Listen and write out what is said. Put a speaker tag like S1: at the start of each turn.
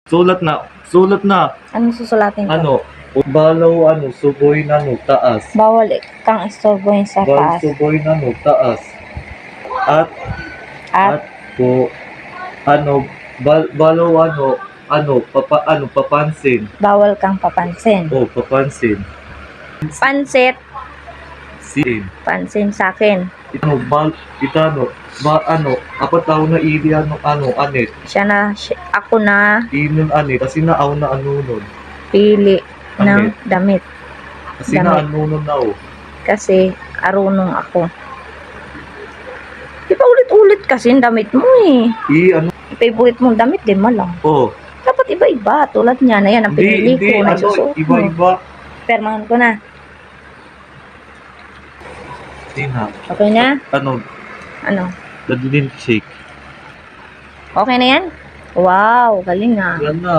S1: Sulat na. Sulat na.
S2: Anong susulatin ko?
S1: Ano? Balaw, ano, suboy na, no, taas.
S2: Bawal kang istorbohin sa
S1: Bal
S2: taas.
S1: suboy na, no, taas. At po, ano, balaw, ano, papansin.
S2: Bawal kang papansin.
S1: Oh, papansin.
S2: Pansit.
S1: Sin.
S2: Pansin sa akin.
S1: Ano, apat tao na ili, ano, anit.
S2: Ako na
S1: Inon, anit. Kasi na, na, ano, nun.
S2: pili ng
S1: Damit.
S2: damit.
S1: Kasi na, ano, nun na, oh.
S2: Kasi arunong ako. Di ba ulit-ulit kasi ang damit mo eh.
S1: Ano,
S2: Favorite mong damit, lima lang.
S1: oh.
S2: Dapat iba-iba. Tulad niya na yan, ang pinili ko.
S1: Ano,
S2: Nagsusuot mo.
S1: iba-iba.
S2: Permangan ko na.
S1: Tina.
S2: Okay na?
S1: Ano,
S2: Ano?
S1: dadalhin shake.
S2: Okay na yan? Wow, galing ah.
S1: Yan na.